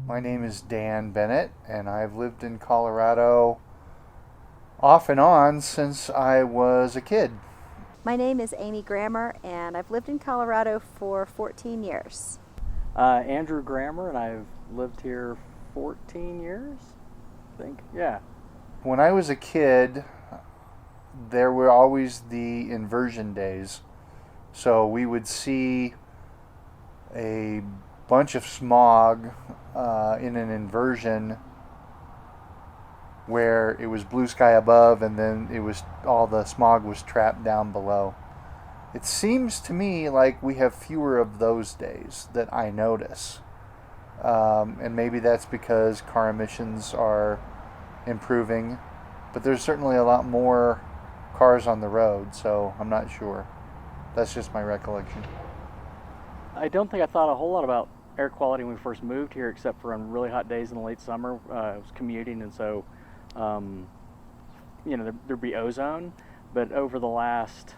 My name is Dan Bennett, and I've lived in Colorado off and on since I was a kid. My name is Amy Grammer, and I've lived in Colorado for 14 years. Andrew Grammer, and I've lived here 14 years, I think. Yeah. When I was a kid, there were always the inversion days. So we would see a bunch of smog in an inversion where it was blue sky above and then it was all the smog was trapped down below. It seems to me like we have fewer of those days that I notice. And maybe that's because car emissions are improving, but there's certainly a lot more cars on the road, so I'm not sure. That's just my recollection. I don't think I thought a whole lot about air quality when we first moved here, except for on really hot days in the late summer. I was commuting, and so, there'd be ozone. But over the last,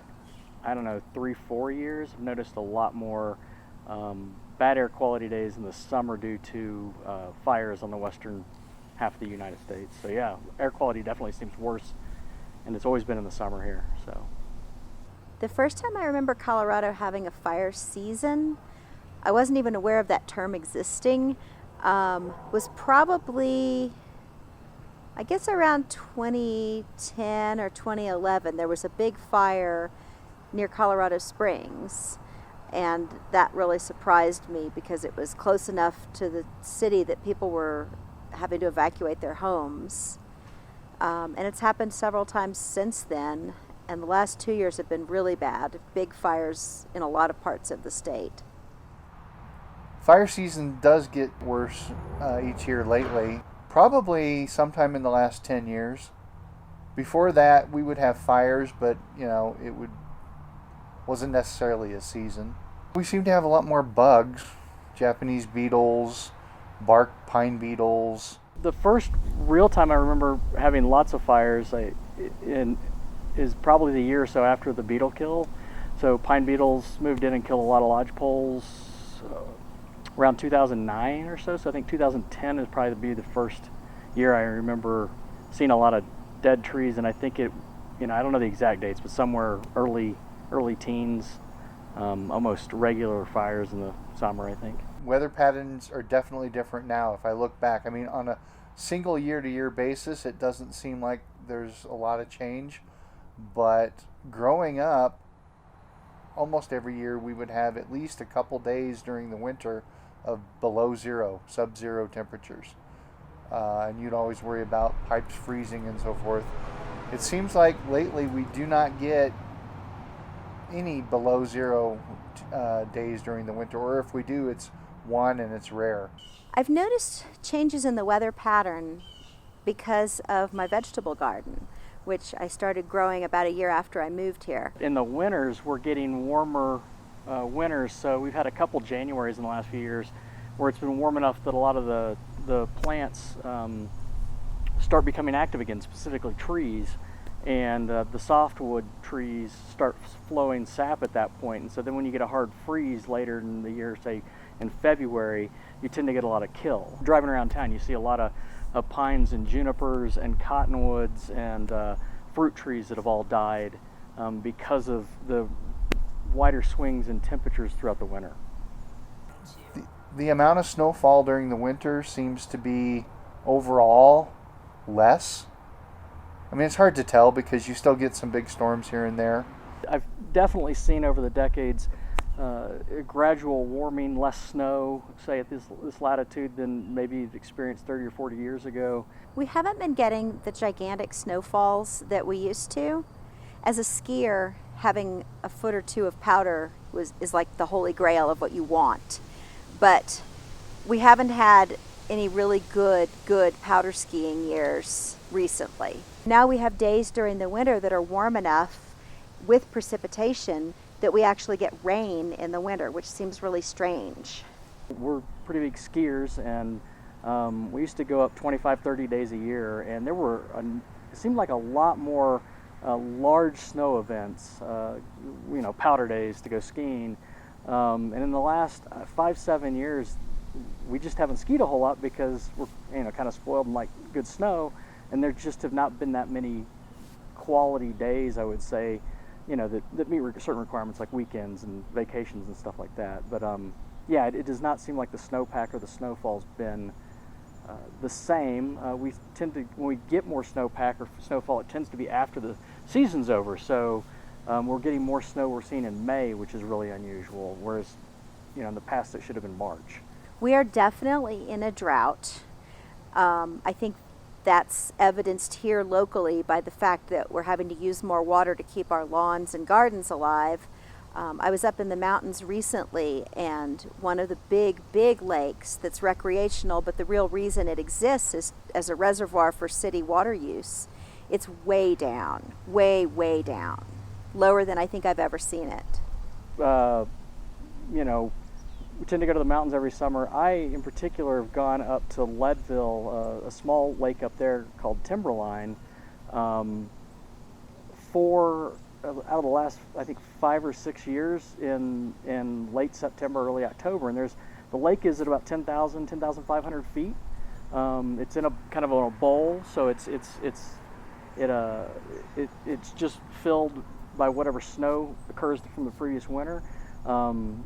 3-4 years, I've noticed a lot more bad air quality days in the summer due to fires on the western half of the United States. So yeah, air quality definitely seems worse, and it's always been in the summer here. So The first time I remember Colorado having a fire season, I wasn't even aware of that term existing, was probably, I guess, around 2010 or 2011. There was a big fire near Colorado Springs, and that really surprised me because it was close enough to the city that people were having to evacuate their homes. And it's happened several times since then, and the last 2 years have been really bad. Big fires in a lot of parts of the state. Fire season does get worse each year lately, probably sometime in the last 10 years. Before that, we would have fires, but wasn't necessarily a season. We seem to have a lot more bugs, Japanese beetles, bark pine beetles. the first real time I remember having lots of fires is probably the year or so after the beetle kill. So pine beetles moved in and killed a lot of lodgepoles around 2009 or so. So I think 2010 is probably the first year I remember seeing a lot of dead trees, and I think I don't know the exact dates, but somewhere early teens, almost regular fires in the summer, I think. Weather patterns are definitely different now. If I look back, on a single year-to-year basis, it doesn't seem like there's a lot of change. But growing up, almost every year we would have at least a couple days during the winter of below zero, sub-zero temperatures. And you'd always worry about pipes freezing and so forth. It seems like lately we do not get any below zero days during the winter, or if we do, it's one and it's rare. I've noticed changes in the weather pattern because of my vegetable garden, which I started growing about a year after I moved here. In the winters, we're getting warmer winters, so we've had a couple Januaries in the last few years where it's been warm enough that a lot of the plants start becoming active again, specifically trees, and the softwood trees start flowing sap at that point. And so then when you get a hard freeze later in the year, say in February, you tend to get a lot of kill. Driving around town, you see a lot of pines and junipers and cottonwoods and fruit trees that have all died because of the wider swings in temperatures throughout the winter. The amount of snowfall during the winter seems to be overall less. It's hard to tell because you still get some big storms here and there. I've definitely seen over the decades a gradual warming, less snow, say at this latitude than maybe you've experienced 30 or 40 years ago. We haven't been getting the gigantic snowfalls that we used to. As a skier, having a foot or two of powder is like the holy grail of what you want. But we haven't had any really good powder skiing years recently. Now we have days during the winter that are warm enough with precipitation that we actually get rain in the winter, which seems really strange. We're pretty big skiers, and we used to go up 25, 30 days a year, and it seemed like a lot more large snow events, powder days to go skiing. And in the last 5-7 years, we just haven't skied a whole lot because we're kind of spoiled and like good snow, and there just have not been that many quality days, I would say, that meet certain requirements like weekends and vacations and stuff like that. But yeah, it does not seem like the snowpack or the snowfall's been the same. We tend to, when we get more snowpack or snowfall, it tends to be after the season's over. So we're getting more snow we're seeing in May, which is really unusual, whereas in the past it should have been March. We are definitely in a drought. I think that's evidenced here locally by the fact that we're having to use more water to keep our lawns and gardens alive. I was up in the mountains recently, and one of the big lakes that's recreational, but the real reason it exists is as a reservoir for city water use. It's way down, way down, lower than I think I've ever seen it. We tend to go to the mountains every summer. I, in particular, have gone up to Leadville, a small lake up there called Timberline, out of the last, I think, 5 or 6 years in late September, early October. And the lake is at about 10,500 feet. It's in a kind of on a bowl, so it's just filled by whatever snow occurs from the previous winter.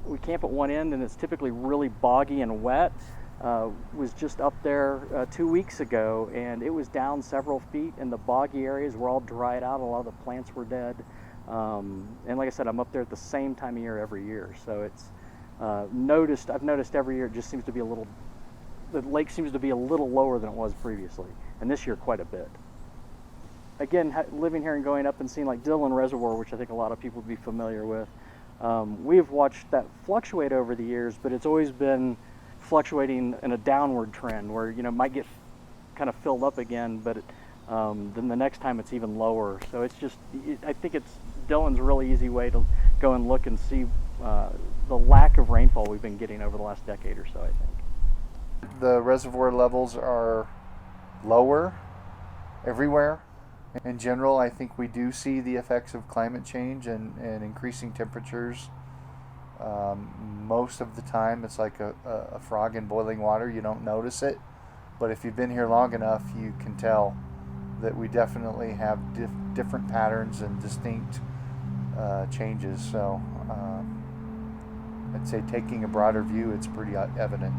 We camp at one end, and it's typically really boggy and wet. Was just up there 2 weeks ago, and it was down several feet, and the boggy areas were all dried out. A lot of the plants were dead. And like I said, I'm up there at the same time of year every year, so it's I've noticed every year it just seems to be the lake seems to be a little lower than it was previously, and this year quite a bit. Again, living here and going up and seeing like Dillon Reservoir, which I think a lot of people would be familiar with, we have watched that fluctuate over the years, but it's always been fluctuating in a downward trend where it might get kind of filled up again, but then the next time it's even lower. So it's just, I think Dillon's a really easy way to go and look and see the lack of rainfall we've been getting over the last decade or so, I think. The reservoir levels are lower everywhere. In general, I think we do see the effects of climate change and increasing temperatures. Most of the time, it's like a frog in boiling water. You don't notice it. But if you've been here long enough, you can tell that we definitely have different patterns and distinct changes. So I'd say taking a broader view, it's pretty evident.